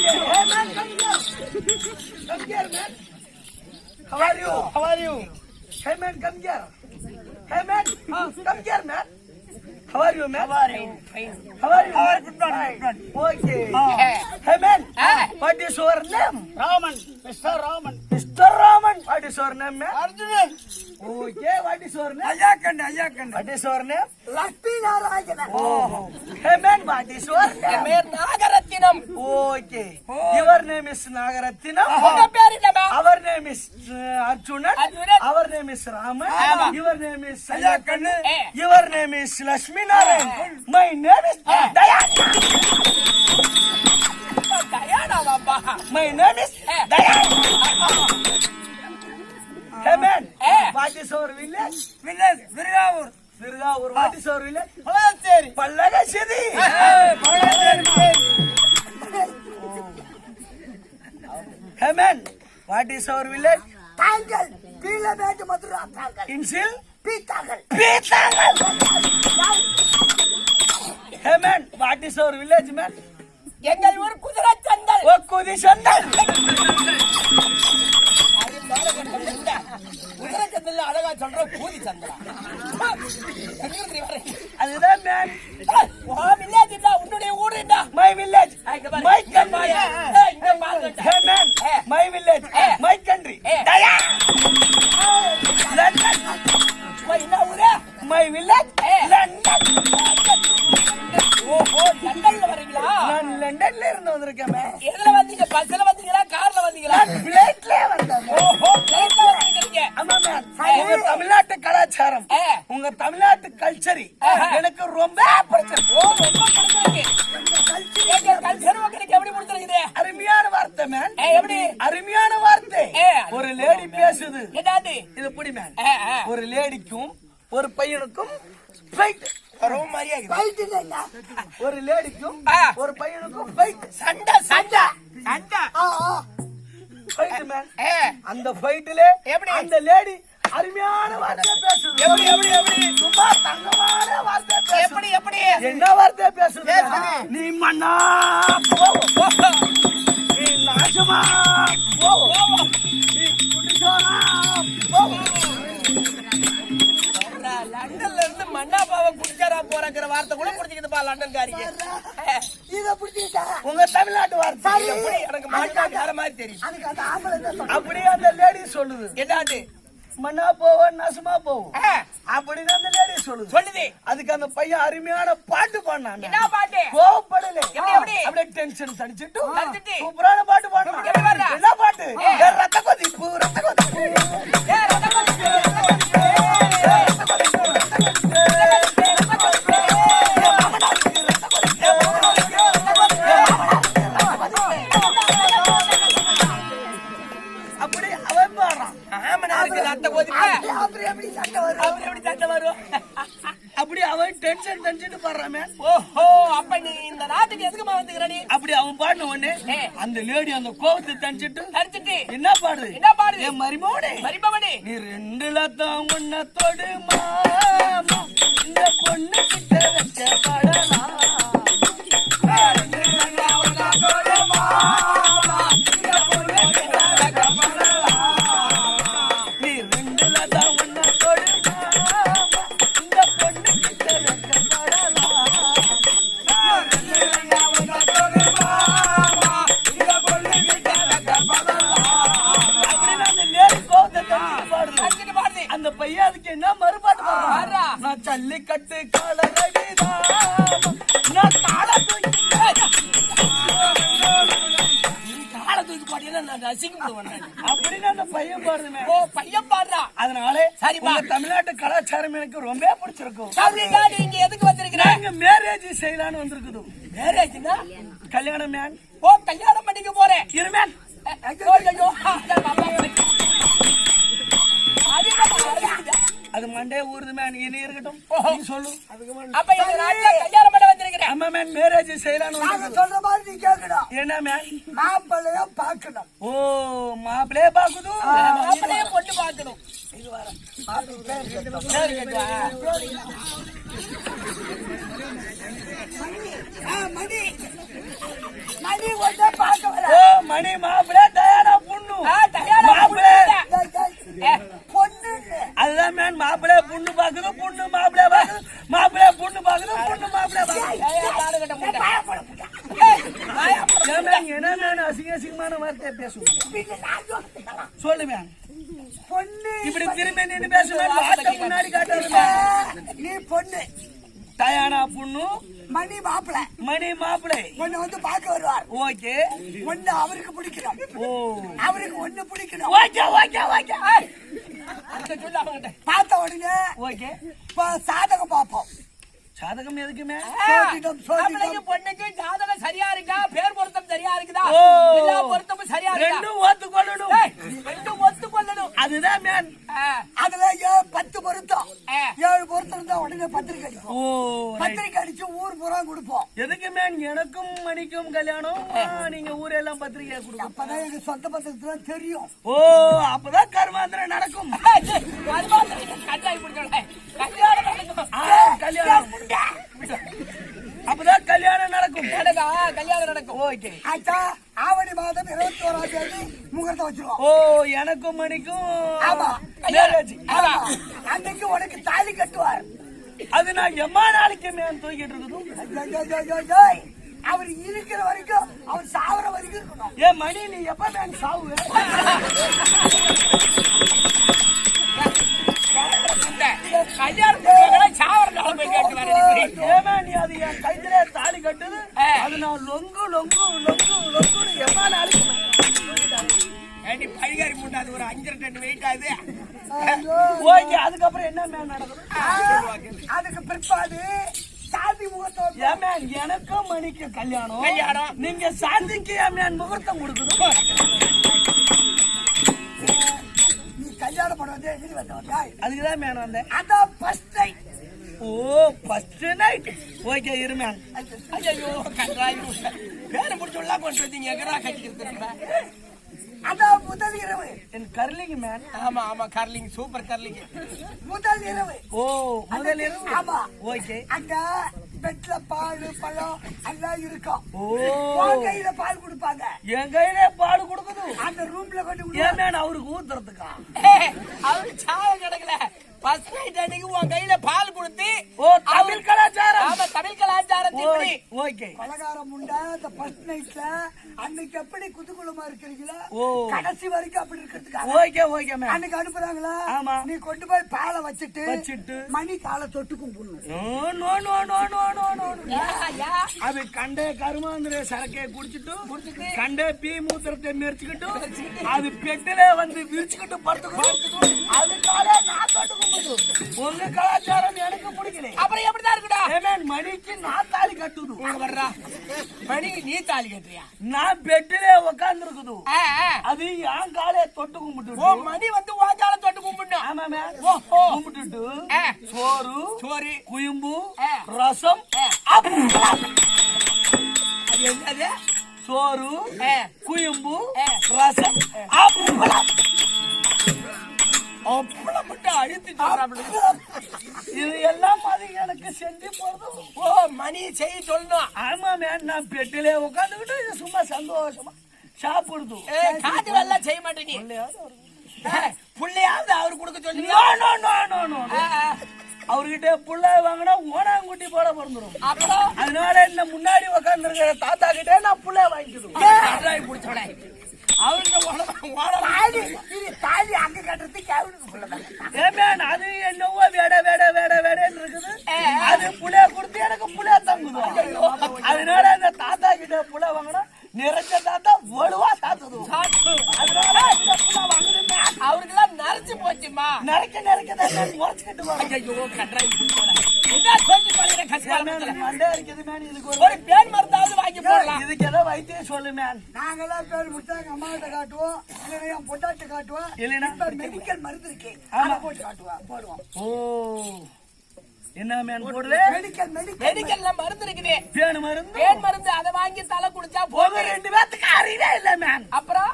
Come here, man. How are you? How are you? Hey, man, come here. Hey, man, come here, man. How are you, man? How are you? Fine. How are you? Fine. Okay. Hey, man. What is your name? Raman. Mr. Raman. Mr. Raman. What is your name, man? Arjunan. Okay. What is your name? Ayakand. What is your name? Lakshmi Narayana. Oh. Hey, man, what is your name? Mer Nagarathinam. Okay. Your name is Nagarathinam. Unga peru enna? Our name is Arjunan. Arjunan. Our name is Raman. Your name is Ayakand. Your name is Lakshmi Narayan. My name is Dayana. Dayana baba. My name is Dayana. Hey, man. What is our village? Village Virgavur. Virgavur. What is our village? Pallaseri. Pallaseri. Hey, man. What is our village? Tangal. Pilamet Madura Tangal. Insil? Pitangal. Pitangal. Hey, man. What is our village, man? எங்கள் ஊர் குதிரை சந்தல். ஓ குதி சந்தல். குதிரை சந்தல் அழகா சொல்ற கூதி சந்தலா. அதுதான் man. ஓ village இல்ல உன்னுடைய ஊர் என்ன? My village. My country. இங்க பாருங்க. Hey man. My village. My country. Daya. London. என்ன ஊரு? My village. லண்டன். ஓஹோ லண்டன்ல வரீங்களா? நான் லண்டன்ல இருந்து வந்திருக்கேன் மேன். எதுல வந்தீங்க? பஸ்ல வந்தீங்களா? கார்ல வந்தீங்களா? ஃளைட்ல வந்தேன். ஓஹோ ஃளைட்ல வந்தீங்க. ஆமா மேன். உங்க தமிழ்நாட்டு கலாச்சாரம், உங்க தமிழ்நாட்டு கல்ச்சர் எனக்கு ரொம்ப பிடிச்சிருக்கு. ஓ ரொம்ப பிடிச்சிருக்கு. எங்க கல்ச்சர் உங்களுக்கு எப்படி பிடிச்சிருக்கு? அருமையான வார்த்தை மேன். எப்படி? அருமையான வார்த்தை. ஒரு லேடி பேசுது. என்னது? இது புடி மேன். ஒரு லேடிக்கும் ஒரு பையனுக்கும் ஃபைட். ரொம்ப மாதிரியா இருக்கு. ஃபைட் இல்ல. ஒரு லேடிக்கும் ஒரு பையனுக்கும் ஃபைட். சண்டை. Fight man. அந்த ஃபைட்ல எப்படி அந்த லேடி அருமையான வார்த்தை பேசுது. எப்படி ரொம்ப தங்கமான வார்த்தை பேசுது. எப்படி என்ன வார்த்தை பேசுது? நீ மண்ணா போ, நீ நாசமா போ, நீ குடிசோனா போ. லண்டன்ல இருந்து மண்ணா பாவ குடிச்சாரா போறங்கிற வார்த்தை கூட புடிச்சிக்குதுப்பா லண்டன் காரிக்கு. இத புடிச்சிட்டா உங்க தமிழ்நாட்டு வார்த்தை எப்படி எனக்கு மண்ணா வேற மாதிரி தெரியும். அதுக்கு அந்த ஆம்பளை அப்படியே அந்த லேடி சொல்லுது. என்னது? மண்ணா போவ நாசமா போவோம் அப்படின்னு அந்த லேடி சொல்லுது. அதுக்கு அந்த பையன் அருமையான பாட்டு பாடினான். என்ன பாட்டு? கோவப்படல. அப்படியே டென்ஷன் தணிச்சிட்டு சூப்பரான பாட்டு பாடினான். என்ன பாட்டு? ரத்த கொதிப்பு ரத்த கொதிப்பு அப்படி அவன் பாடுறான். அப்படி அவன் டென்ஷன் தணிச்சிட்டு பாடுறான். ஓஹோ அப்ப நீ இந்த நாட்டுக்கு எதுக்குமா வந்துக்கிறடி? அப்படி அவன் பாடின உடனே அந்த லேடி அந்த கோவத்தை தணிச்சிட்டு என்ன பாடுது? என் மரிமோனே நீ ரெண்டுல தான் உன்ன தொடு மாமா இந்த பொண்ணு கிட்ட வச்ச படலாம். நீ ரெண்டுல தான் உன்ன தொடு மாமா இந்த பொண்ணு கிட்ட வச்ச படலாம். அந்த பையன் அதுக்கு என்ன மறுபாட்டு பாடுறா? நான் ஜல்லிக்கட்டு காலரடிதான் நான் காலை தூக்கி பாட்டீங்கன்னா நான் ரசிக்கப்படுவேன் அப்படின்னு அந்த பையன் பாடுதுமே. ஓ பையன் பாடுறா. அதனால சரிப்பா தமிழ்நாட்டு கலாச்சாரம் எனக்கு ரொம்ப பிடிச்சிருக்கும். நீங்க எதுக்கு வந்திருக்கிறீங்க? மேரேஜ் செய்யலான்னு வந்திருக்குது. மேரேஜ்னா கல்யாணம் மேன். ஓ கல்யாணம் பண்ணிக்க போறேன். இரு மேன். அது மண்டே ஊருது மேன். இனி இருக்கட்டும் நீ சொல்லு. அப்ப இந்த நாட்டுல கல்யாணம் பண்ண வந்திருக்கிறேன். ஆமா மேன் மேரேஜ் செய்யலான்னு நாங்க சொல்ற மாதிரி நீ கேட்கணும். என்ன மேன்? மாப்பிள்ளைய பாக்கணும். ஓ மாப்பிள்ளைய பாக்குது. மாப்பிள்ளைய பொண்ணு பாக்கணும். இது வர மணி மணி வந்து பார்க்க வர ஓ மணி மாப்பிள்ளை தயாரா பொண்ணு மாப்பிள்ளை பொண்ணு அதுதான் மேன் மாப்பிள்ளை பொண்ணு பாக்குது பொண்ணு மாப்பிள்ளை பாக்குது மாப்பிள்ளை பொண்ணு பாக்குது பொண்ணு மாப்பிள்ளை என்ன மேன் அசிங்க அசிங்கமான வார்த்தையை பேசுவோம் சொல்லு மேன் பொண்ணு இப்படி திரும்பி நின்று பேசுவேன் முன்னாடி காட்டுறது நீ பொண்ணு தயானா பொண்ணு மணி மாப்பிள்ளை மணி மாப்பிள்ளை ஒண்ணு வந்து பார்க்க வருவார் ஓகே ஒண்ணு அவருக்கு பிடிக்கணும் ஓ அவருக்கு ஒண்ணு பிடிக்கணும் ஓகே ஓகே ஓகே பார்த்த உடனே ஓகே சாதகம் பார்ப்போம் சாதகம் எதுக்குமே பொண்ணுக்கு ஜாதகம் சரியா இருக்கா பேர் பொருத்தம் சரியா இருக்குதா ஓ. எல்லா பொருத்தமும் சரியா இருக்கா ரெண்டும் ஒத்துக்கொள்ளணும் ரெண்டும் ஒத்துக்கொள்ளணும் அதுதான் மேன் அதுல 10 பொருத்தம் 7 பொருத்தம் இருந்தா உடனே பத்திரிக்கை அடிப்போம் ஓ பத்திரிக்கை அடிச்சு ஊர் பூரா கொடுப்போம் எதுக்கு மேன் எனக்கும் மணிக்கும் கல்யாணம் நீங்க ஊரெல்லாம் பத்திரிக்கை கொடுங்க அப்பதான் எங்க சொந்த பத்திரத்துல தெரியும் ஓ அப்பதான் கர்மாந்திரம் நடக்கும் கல்யாணம் அப்பதான் கல்யாணம் நடக்கும் கல்யாணம் நடக்கும் ஓகே ஆச்சா ஆவணி மாதம் 21ஆம் தேதி முகூர்த்தம் வச்சிருவோம் ஓ எனக்கும் மணிக்கும் ஆமா. marriage. ஆமா. அன்னைக்கு உனக்கு தாலி கட்டுவார் அது நான் எம்மா நாளைக்கு மேன் தூக்கிட்டு இருக்குது ஐய், அவர் இருக்கிற வரைக்கும் அவர் சாவர வரைக்கும் இருக்கணும் ஏன் மணி நீ எப்ப மேன் சாவு ஏமா நீ அது என் கைத்திலே தாலி கட்டுது அது நான் லொங்கு லொங்கு லொங்கு லொங்குன்னு எம்மா நாளைக்கு பழிகாரி முன்னாடி ஒரு 5 டன் வெயிட் ஆகுது ஓகே அதுக்கப்புறம் என்ன மேன் நடக்குது அதுக்கு பிற்பாடு சாந்தி முகூர்த்தம் ஏன் மேன் எனக்கும் மணிக்கு கல்யாணம் கல்யாணம். நீங்க சாந்திக்கு ஏன் மேன் முகூர்த்தம் கொடுக்குது நீ கல்யாணம் பண்ணுவதே எதிரி வந்தவன் அதுக்குதான் மேன் வந்தேன் அதான் ஃபர்ஸ்ட் நைட் ஓ ஃபர்ஸ்ட் நைட் ஓகே இரு மேன் ஐயோ கன்றாய் பேரை முடிச்சுள்ளா கொண்டு வந்தீங்க எங்கடா கட்டிட்டு அதான் முதல் இரவு என் கர்லிங் மேன் ஆமா ஆமா கர்லிங் சூப்பர் கர்லிங் முதல் இரவு ஓ முதல் இரவு ஆமா ஓகே அங்க பெட்ல பால் பழம் எல்லாம் இருக்கும் ஓ உன் கையில பால் கொடுப்பாங்க என் கையில பாடு கொடுக்குது அந்த ரூம்ல கொண்டு ஏன் மேன் அவருக்கு ஊத்துறதுக்கா அவரு சாவ கிடக்கல ஃபர்ஸ்ட் நைட் அன்னைக்கு உன் கையில பால் கொடுத்து ஓ தமிழ் கலாச்சாரம் ஆமா தமிழ் கலாச்சாரத்தின்படி ஓகே பலகாரம் உண்டா அந்த ஃபர்ஸ்ட் நைட்ல அன்னைக்கு எப்படி குதுகுலமா இருக்கிறீங்களா ஓ. கடைசி வரைக்கும் அப்படி இருக்கிறதுக்காக ஓகே ஓகே மேம் அன்னைக்கு அனுப்புறாங்களா ஆமா. நீ கொண்டு போய் பாலை வச்சுட்டு வச்சுட்டு. மணி காலை தொட்டு கும்பிடணும் no no no no no no no யா அது கண்டே கருமாந்திர சரக்கை குடிச்சிட்டு கண்டே பீ மூத்திரத்தை மெரிச்சுக்கிட்டு அது பெட்டில வந்து விரிச்சுக்கிட்டு படுத்துக்கிட்டு அது காலே நான் தொட்டு கும்பிட்டு உங்க கலாச்சாரம் எனக்கு பிடிக்கல அப்புறம் எப்படிதான் இருக்குடா ஏமேன் மணிக்கு நான் தாலி கட்டுது வர்றா மணி நீ தாலி கட்டுறியா நான் பெட்டில உக்காந்து இருக்குது அது என் காலே தொட்டு கும்பிட்டு ஓ மணி வந்து வாஜால தொட்டு கும்பிடணும் ஆமா மேம் ஓஹோ கும்பிட்டுட்டு சோறு சோறு குயம்பு ரசம் அது என்னது சோறு குயம்பு ரசம் அப்பளம் அப்பளம் மட்டும் அழுத்தி சொல்றாப்ல இது எல்லாம் அது எனக்கு செஞ்சு போறது ஓ மணி செய்ய சொல்லணும் ஆமா மேம் நான் பெட்டிலே உட்காந்துக்கிட்டு சும்மா சந்தோஷமா சாப்பிடுது காட்டு வெள்ளம் செய்ய மாட்டேங்க புள்ளையாவது அவரு கொடுக்க சொல்லி no no no no no அவர்கிட்ட புள்ள வாங்கினா ஓனாங்குட்டி போட பிறந்துடும் அப்புறம் அதனால இந்த முன்னாடி உட்கார்ந்து இருக்கிற தாத்தா கிட்டே நான் புள்ள வாங்கிக்கிடுவேன் பிடிச்சோட தாலி அங்க கட்டுறதுக்கு ஏமேன் அது என்னவோ வேட வேட வேட வேடன்னு இருக்குது அது புள்ளைய கொடுத்து எனக்கு புள்ளைய தங்குது அதனால இந்த தாத்தா கிட்ட புள்ள வாங்கினா நிறைஞ்ச தாத்தா வலுவா சாத்துது அதனால இந்த புள்ள வாங்குதுமே அவருக்கெல்லாம் நரைச்சு போச்சுமா நரைக்க தான் முறைச்சுக்கிட்டு ஐயோ கன்றாய் என்ன சொல்லி பழைய கஷ்டம் மண்டே இருக்குது மேன் இதுக்கு ஒரு பேன் மருந்தாவது வாங்கி போடலாம் இதுக்கு ஏதோ வைத்தியம் சொல்லு மேன் நாங்கெல்லாம் பேர் முடிச்சா எங்க அம்மா கிட்ட காட்டுவோம் இல்லைன்னா என் பொட்டாட்ட காட்டுவோம் இல்லைன்னா மெடிக்கல் மருந்து இருக்கு ஆமா. போட்டு காட்டுவோம் போடுவோம் ஓ என்ன மேன் போடுது மெடிக்கல் மெடிக்கல் மெடிக்கல்ல மருந்து இருக்குது பேன் மருந்து பேன் மருந்து அதை வாங்கி தலை குடிச்சா போக போதும் 2 பேத்துக்கு அறிவே இல்ல மேன் அப்புறம்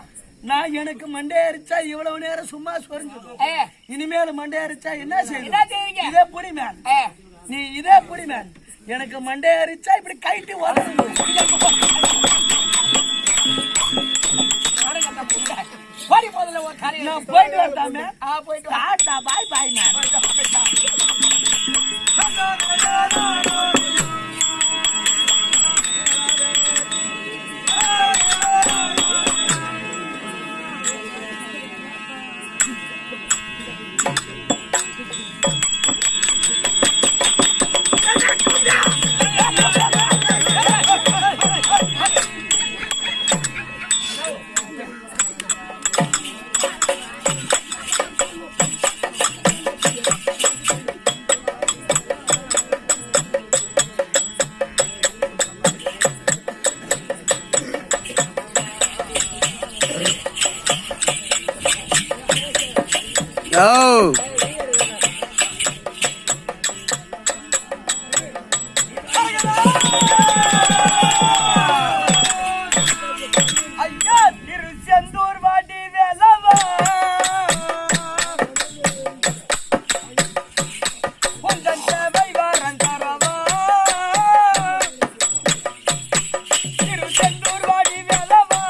நான் எனக்கு மண்டே அரிச்சா இவ்வளவு நேரம் சும்மா சொரிஞ்சது இனிமேல் மண்டே அரிச்சா என்ன என்ன செய்யும் செய்வீங்க? இதே புடி மேன் நீ இதே புடி மேன் எனக்கு மண்டே அரிச்சா இப்படி கைட்டு வரும் போடி போதில்ல ஒரு காரியம் நான் போயிட்டு வரட்டாமே போயிட்டு டாடா பாய் பாய் நான் Oh! ஐயா திருச்செந்தூர் வாடி வேலவா உந்தன் சேவை வாரன் தரவா திருச்செந்தூர் வாடி வேலவா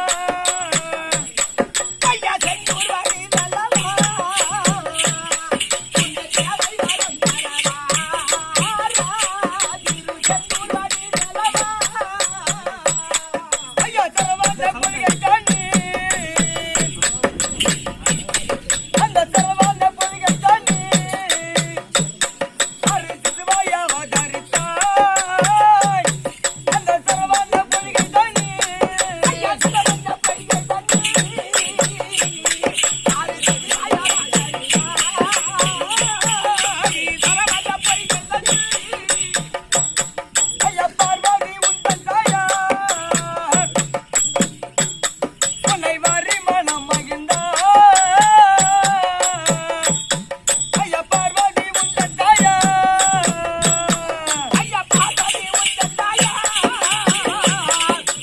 ஐயா செந்தூர் வாடி வேலவா உந்தன் சேவை வாரன் தரவா திருச்செந்தூர் வாடி வேலவா ஐயா சரவாத புலியை தாண்டி அந்த சரவாத புலியை தாண்டி அரிசிவாயா அவதரித்தாய் அந்த சரவாத புலியை தாண்டி ஐயா சரவாத புலியை தாண்டி அரிசிவாயா அவதரித்தாய் சரவாத புலியை தாண்டி ஐயா பார்வதி உந்தன் தாயார் உன்னை வாரி மனம் மகிழ்ந்தார் ஐயா பார்வதி உந்தன் தாயார் ஐயா பார்வதி உந்தன் தாயார்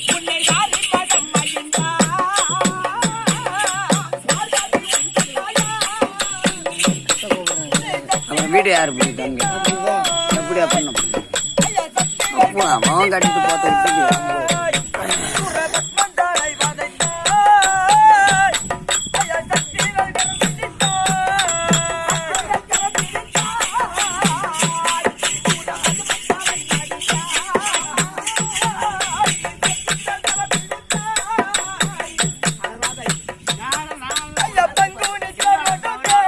உன்னை வாரி மனம் மகிழ்ந்தார் அவன் வீடு யாரு போயிட்டாங்க எப்படியா பண்ண ஐயா சக்தி அவன் கட்டிட்டு பார்த்தா சுரபத்மந்தாரை வதைத்தாய் ஐயா சக்திகள் ஐயா பங்குனி தேரோடுதே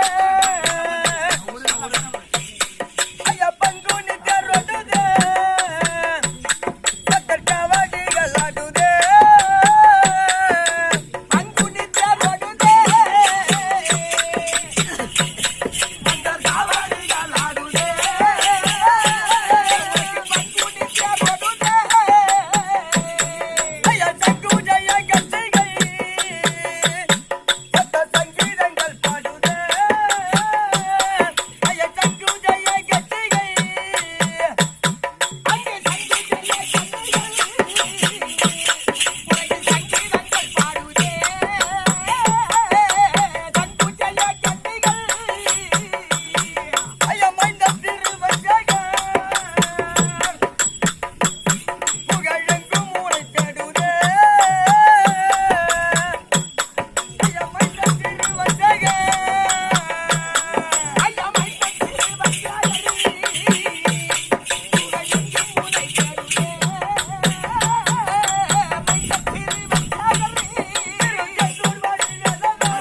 ஐயா பங்குனி தேரோடுதே பக்கற்காவடிகள் ஆடுதே பங்குனி தேரோடுதே பக்கற்காவடிகள் ஆடுதே பங்குனி தேரோடுதே ஐயா சங்கு ஜெய கட்சிகை சத்த சங்கீதங்கள் பாடுதே ஐயா சங்கு ஜெய கட்சிகை அங்கே சங்கு ஜெய கட்சிகை உலகில் சங்கீதங்கள் பாடுதே சங்கு ஜெய கட்சிகள் ஐயா மைந்த திருவஞ்சகர் புகழெங்கும் ஊரை தேடுதே ஐயா மைந்த திருவஞ்சகர் ஐயா மைந்த திருவஞ்சகர் புகழெங்கும் ஊரை தேடுதே மைந்த திருவஞ்சகர் திருச்செந்தூர் வாடி வேலவா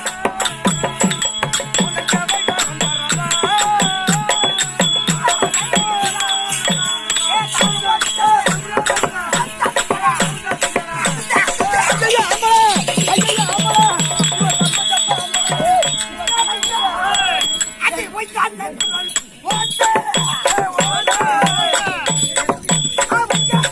உனக்கு அவை வரம்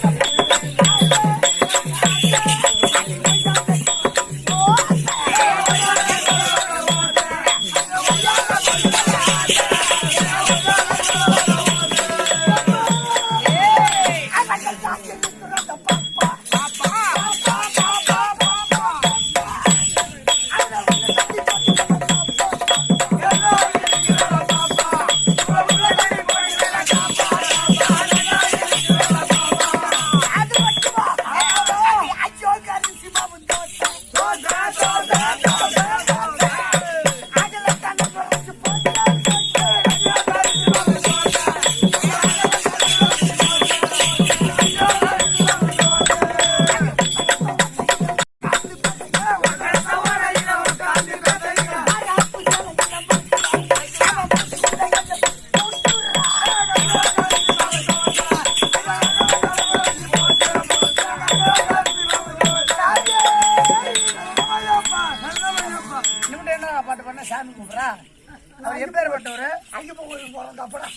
ஐயப்பன் கோயிலுக்கு போறோம் அப்புறம்.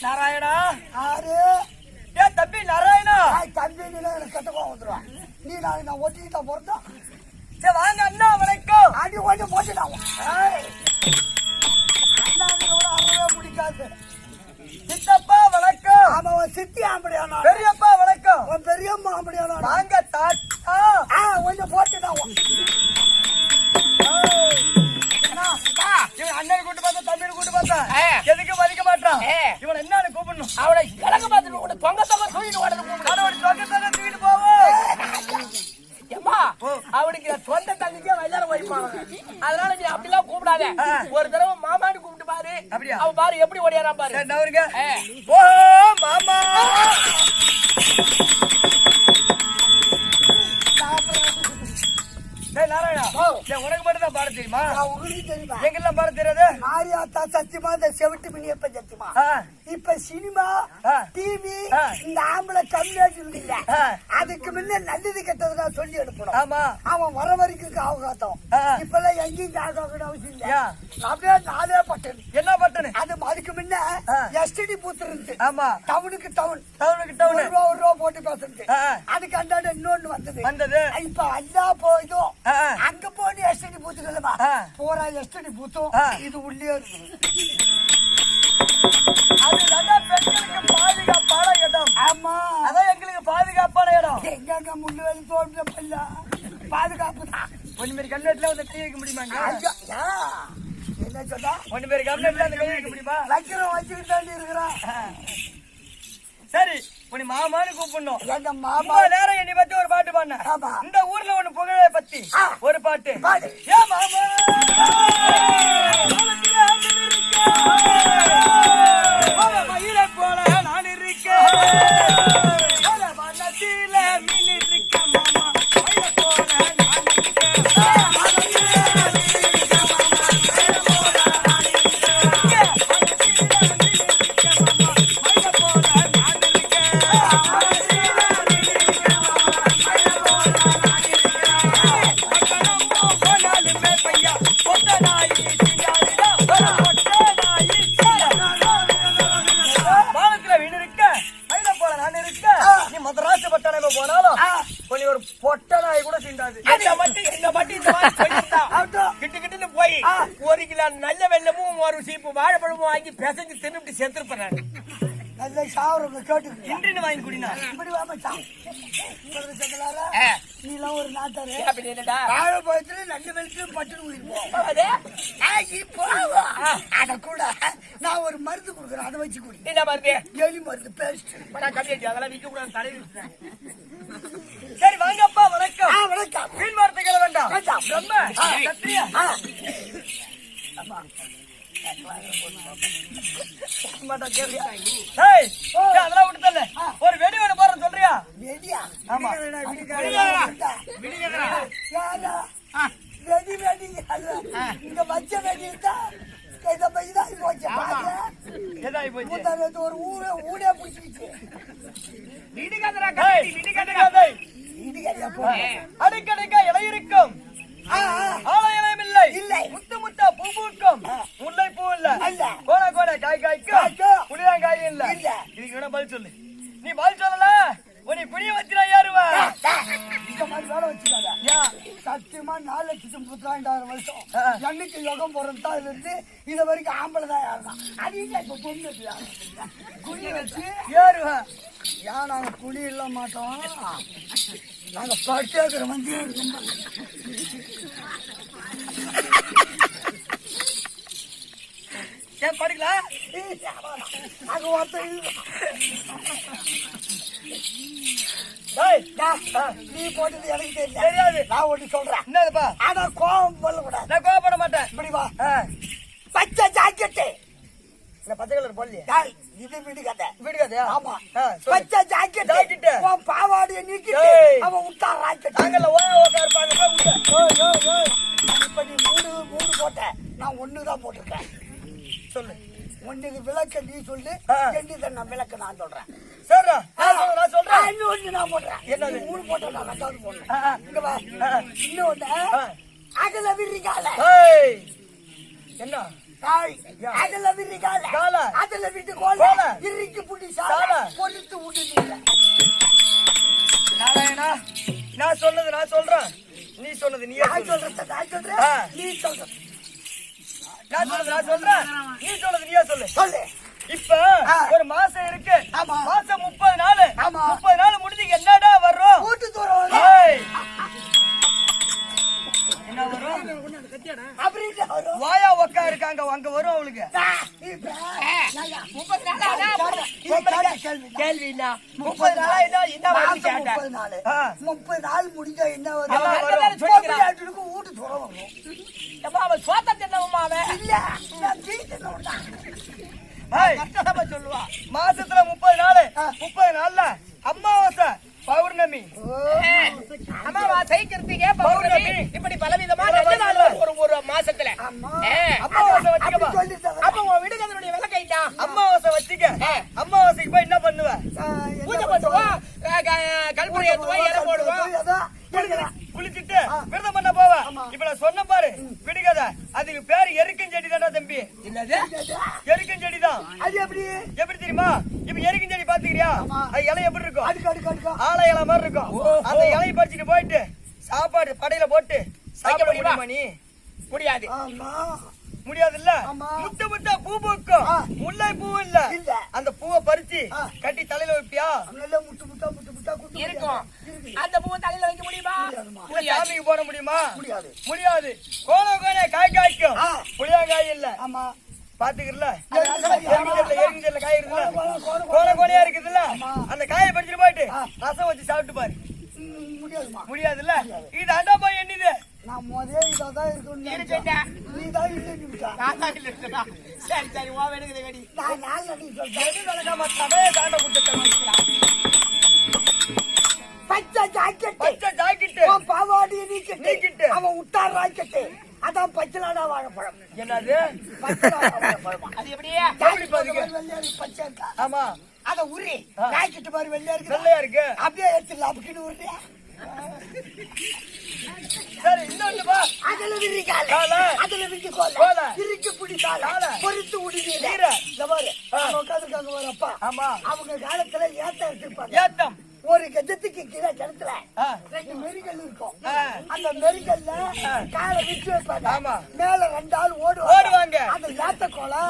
நாராயணா யாரு ஏன் தம்பி நாராயணா தம்பி எனக்கு கெட்ட கோவம் வந்துடுவான். நீ நான் ஒட்டிக்கிட்டா போறோம். சரி வாங்க அண்ணா வணக்கம். அடி கொஞ்சம் போட்டுட்டான். அறவே பிடிக்காது. சித்தப்பா வணக்கம். ஆமா சித்தி ஆம்படியானா பெரியப்பா வணக்கம். உன் பெரியம்மா ஆம்படியானா வாங்க தாத்தா. கொஞ்சம் போட்டுட்டான். இவன் அண்ணன் கூட்டு பார்த்தா தம்பி கூட்டு பார்த்தா எதுக்கு மதிக்க மாட்டான். இவன் என்ன கூப்பிடணும் அவனை கிழக்கு பார்த்துட்டு கூட தொங்க தொங்க தூக்கிட்டு ஓடணும். தொங்க தொங்க தூக்கிட்டு போவோம். ஏம்மா அவனுக்கு சொந்த தங்கிக்கே வயலார வைப்பாங்க. அதனால நீ அப்படிலாம் கூப்பிடாத. ஒரு தடவை மாமான்னு கூப்பிட்டு பாரு. அப்படியா அவன் பாரு எப்படி ஓடியாரான் பாரு. அவருக்கு ஓ மாமா நாராயணா உனக்கு மட்டும் தான் பாட தெரியுமா? எங்கெல்லாம் பாட தெரியாது? மாரியாத்தா சத்தியமா இந்த செவிட்டு மினியப்ப சத்தியமா. இப்ப சினிமா டிவி இந்த ஆம்பளை கம்மியாச்சு இல்ல. அதுக்கு முன்ன நல்லது கெட்டது நான் சொல்லி எடுக்கணும். ஆமா அவன் வர வரைக்கும் காவகாத்தம். இப்ப எல்லாம் எங்கேயும் காவகாக்கணும் அவசியம் இல்ல. அப்படியே நாளே பட்டன். என்ன பட்டன்? அது அதுக்கு முன்ன எஸ்டிடி பூத்து இருந்து. ஆமா டவுனுக்கு டவுன் ஒரு ரூபா போட்டு பேசுறது. அதுக்கு அண்டாட இன்னொன்னு வந்தது. இப்ப எல்லா போயிடும் அங்க போய் எஸ்டிடி பூத்துக்கலமா போறா எஸ்டிடி பூத்தும் இது உள்ளே இருக்கு. அது பெண்களுக்கு பாதுகாப்பான இடம். ஆமா அதான் எங்களுக்கு பாதுகாப்பான இடம். எங்க முள்ளு வேலை தோன்ற பாதுகாப்பு தான். ஒன்னு பேர் கம்ப்ளீட்ல வந்து கை வைக்க முடியுமாங்க? என்ன சொன்னா ஒன்னு பேர் கம்ப்ளீட்ல வந்து கை வைக்க முடியுமா? வைக்கிறோம் வச்சுக்கிட்டு தாண்டி இருக்கிறான். சரி உனி மாமான்னு கூப்பிடணும். எங்க மாமா நேரம் என்னை பத்தி ஒரு பாட்டு பாடின. இந்த ஊர்ல ஒண்ணு புகழ பத்தி ஒரு பாட்டு. ஏ மாமா மயிலை போல நான் இருக்கேன். மனத்தில மீன் இருக்க மாமா மயிலை போல நான் நல்ல வெள்ளமும் ஒரு சீப்பு வாழைப்பழமும் வாங்கி பிசைஞ்சு தின்னுட்டு செத்துருப்பேன். நல்ல சாவரம் கேட்டு இன்றின்னு வாங்கி குடினா இப்படி வாமச்சான். நீலாம் ஒரு நாட்டாரு வாழைப்பழத்துல நல்ல வெள்ளத்திலும் பட்டு அத கூட நான் ஒரு மருந்து கொடுக்குறேன். அதை வச்சு குடி. என்ன மருந்து? எலி மருந்து பேஸ்ட். அதெல்லாம் விற்க கூடாது தலையில். சரி வாங்கப்பா வணக்கம். வணக்கம். வீண் வார்த்தைகள் வேண்டாம். பிரம்ம சத்திரியா அதெல்லாம் விட்டுதல்ல. ஒரு வெடி ஒண்ணு போற சொல்றியா? வெடியா? ஆமா வெடி வெடி இங்க வச்ச வெடி தான் ஒரு ஊரே பிடிச்சிருச்சு. அடிக்கடிக்க இலை இருக்கும் ஆலயம் இல்லை. இல்லை முத்து முத்தா பூ பூக்கும் முல்லை பூ இல்ல. கோட கோட காய் காய்க்கும் புளியாங்காய் இல்ல. இதுக்கு என்ன பதில் சொல்லு? நீ பதில் சொல்லல உன்னை புளிய வச்சுனா யாருவா? இந்த மாதிரி வேலை வச்சுக்காத. சத்தியமா 4,32,000 வருஷம் என்னைக்கு யோகம் போறதா இருந்து இது வரைக்கும் ஆம்பளை தான் யாருதான். அது இப்ப பொண்ணு குழி வச்சு ஏறுவா. ஏன் நாங்க குழி இல்ல மாட்டோம். நாங்க படுத்துக்கிற வந்து ஏன் படிக்கலாம்? நாங்க ஒருத்தர் நீ போட்டது எனக்கு தெரியாது. நான் ஒண்ணு சொல்றேன். என்னதுப்பா? ஆனா கோபம் சொல்லக்கூடாது. நான் கோவப்பட மாட்டேன். இப்படி வா. பச்சை ஜாக்கெட்டு பச்சை கலர் போடலையே. இது வீடு கதை. வீடு கதையா? ஆமா. பச்சை ஜாக்கெட்டு பாவாடைய நீக்கிட்டு அவன் விட்டா ராக்கெட். நாங்கல்ல இருப்பாங்க. இப்ப நீ மூணு போட்ட. நான் ஒண்ணுதான் போட்டிருக்கேன். சொல்லு. ஒண்ணுக்கு விளக்க நீ சொல்லு. ரெண்டு நான் விளக்க நான் சொல்றேன். சரிடா நான் சொல்றேன். இன்னொன்னு நான் போடுறேன். என்னது? 3 போட்டா நான் 2வது போடுறேன். இங்க வா. இன்னொன்னு அதுல விரிகால ஏய் என்ன காய் அதுல விரிகால கால அதுல விட்டு கோல இருக்கு புடி சால பொறுத்து விடுறீங்க. நாராயணா நான் சொல்றேன் நீ சொன்னது நீயே சொல்லு. நான் சொல்றேன் நீ சொல்ற. நான் சொல்றேன் நீ சொன்னது நீயே சொல்லு. சொல்லு. இப்ப ஒரு மாசம் இருக்கு. ஆமா. மாசம் 30 நாள். ஆமா. 30 நாள் முடிஞ்சு என்னடா வரும்? கூட்டு தூரம் ஏய் என்ன வரும்? அப்படியே வரும். வாயா ஒக்கா இருக்காங்க அங்க வரும் அவளுக்கு. இப்ப 30 நாளா கேள்வி என்ன? 30 நாளா என்ன வருது கேட்டா? 30 நாள் முடிஞ்சா என்ன வரும்? எல்லாம் வரும். வீட்டு தூரம் வரும். அப்ப அவன் சோத்த தின்னவுமா அவன்? இல்ல நான் வீட்டு சொல்லுவா. மாசத்துல 30 நாள். 30 நாள்ல அமாவாசை பௌர்ணமி அமாவாசை கிருத்திகை பௌர்ணமி இப்படி பலவிதமா ஒரு மாசத்துல அமாவாசை வச்சுக்க. அப்ப உன் விடுகதனுடைய விலை கைட்டா அமாவாசை வச்சுக்க. அமாவாசைக்கு போய் என்ன பண்ணுவ? பூஜை பண்ணுவோம், கல்புரை ஏத்துவோம், இலை போடுவோம், குளிச்சுட்டு விரதம் பண்ண போவ. இப்ப நான் சொன்ன பாரு விடுகதை, அதுக்கு பேரு எருக்கன் செடி தானே தம்பி. எருக்கன் செடி தான். அது எப்படி தெரியுமா? இப்ப எருக்கன் செடி பாத்துக்கிறியா? அது இலை எப்படி இருக்கும்? அடுக்கு ஆளை இலை மாதிரி இருக்கும். அந்த இலையை பறிச்சுட்டு போயிட்டு சாப்பாடு படையில போட்டு சாப்பிட முடியுமா? நீ முடியாது. முடியாதுல்ல. முத்த முத்தா பூ பூக்கும், முல்லை பூ இல்ல. அந்த பூவை பறிச்சு கட்டி தலையில வைப்பியா? முட்டு முட்டா இருக்கும். அந்த பூவை தலையில வைக்க முடியுமா? சாமிக்கு போட முடியுமா? முடியாது. கோல காய் காய்க்கும், புளியாங்காய் இல்ல. பாத்துக்கிறல எரிஞ்சல்ல காய் இருக்குல்ல, கோலையா இருக்குதுல்ல, அந்த காயை பறிச்சுட்டு போயிட்டு ரசம் வச்சு சாப்பிட்டு பாரு. முடியாதுல்ல. இது அண்டா போய் என்னது? நான் முதல்ல இதான் இருக்கணும். நீ தான் இல்லை. சரி வா வேணுங்க கடி. நான் பச்சை ஜாக்கெட் பாவாடி நீக்கிட்டு அவன் விட்டார் ராக்கெட்டு. அதான் பச்சைலாடா வாழைப்பழம். என்னது அது எப்படியே பச்சை. ஆமா அத உரி ராக்கெட்டு பாரு வெள்ளையா இருக்கு. அப்படியே எடுத்துடலாம். அப்படின்னு உருட்டியா சரி இன்னொன்னு வா. அதுல விரிக்கால அதுல விரிச்சு கோல இருக்கு பிடிச்சால பொறுத்து உடுதீர பாரு உட்காந்துருக்காங்க பாரு அப்பா. ஆமா அவங்க காலத்துல ஏத்தம் எடுத்துருப்பாங்க. ஏத்தம் ஒரு கஜத்துக்கு கீழே கிணத்துல 2 மெரிகல் இருக்கும். அந்த மெரிகல்ல காலை விரிச்சு வைப்பாங்க. மேல 2 ஆள் ஓடுவாங்க. அந்த ஏத்த கோலை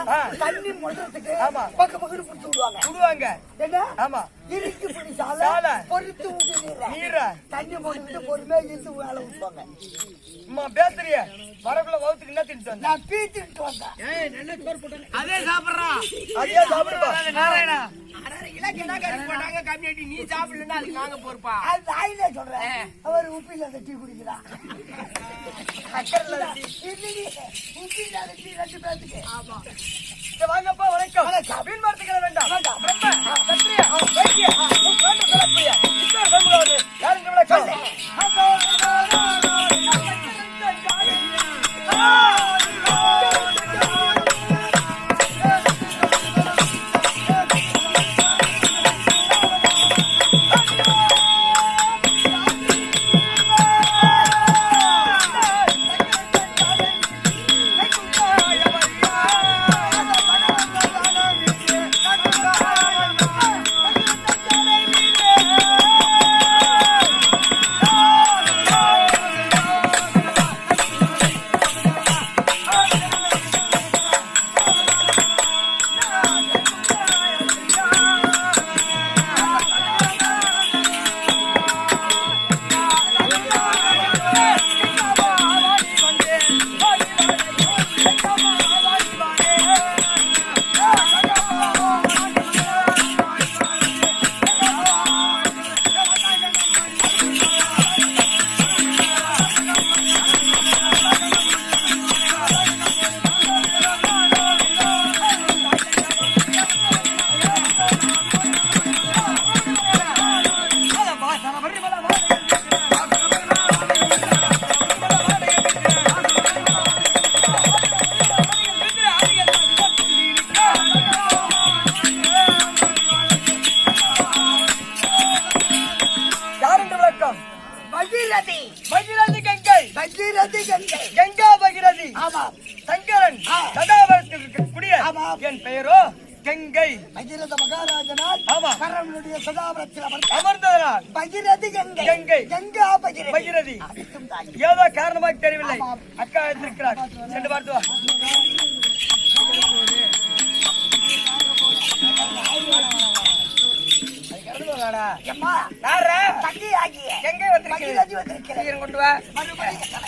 தண்ணி முடுறதுக்கு பக்கம் புடிச்சு விடுவாங்க. என்ன? ஆமா இருக்கு பிடிச்சால பொறுத்து உடுதீர தண்ணி முடிச்சுட்டு பொறுமையா இருந்து வேலை விட்டுவாங்க. பேசுறிய வரக்குள்ள வகுத்துக்கு என்ன திட்டு வந்த? நான் பீத்திட்டு வந்தேன். அதே சாப்பிடுறான். அதே சாப்பிடுப்பா நாராயணா. போட்டாங்க கம்யூனிட்டி நீ சாப்பிடலன்னா அதுக்கு நாங்க பொறுப்பா? அது ஆயிலே சொல்றேன். அவர் உப்பு இல்லாத டீ குடிக்கிறான். உப்பு இல்லாத டீ 2 பேருக்கு. ஆமா வாங்கப்பா வணக்கம். மீன் மரத்துக்களை வேண்டாம். சத்திரியா வைத்திய சொல்லக்கூடிய இன்னொரு சமூகம் யாருங்க விளக்கம்? மகன் சதாபரத்தில் இருக்கக்கூடிய என் பெயரோ கங்கை. பகிரத மகாராஜனால் ஆமா. பரமனுடைய சதாபரத்தில் அமர்ந்ததனால் பகிரதி கங்கை. கங்கை. கங்கா பகிரதி. பகிரதி. அனைத்தும் தாய். ஏதோ காரணமாக தெரியவில்லை. அக்கா எடுத்திருக்கிறார். சென்று பார்த்து வா. எம்மா, யாரா? தங்கையாகிய எங்கே வந்திருக்கிறது? பகிரதி வந்திருக்கிறது. சீக்கிரம் கொண்டு வா. மறுபடியும்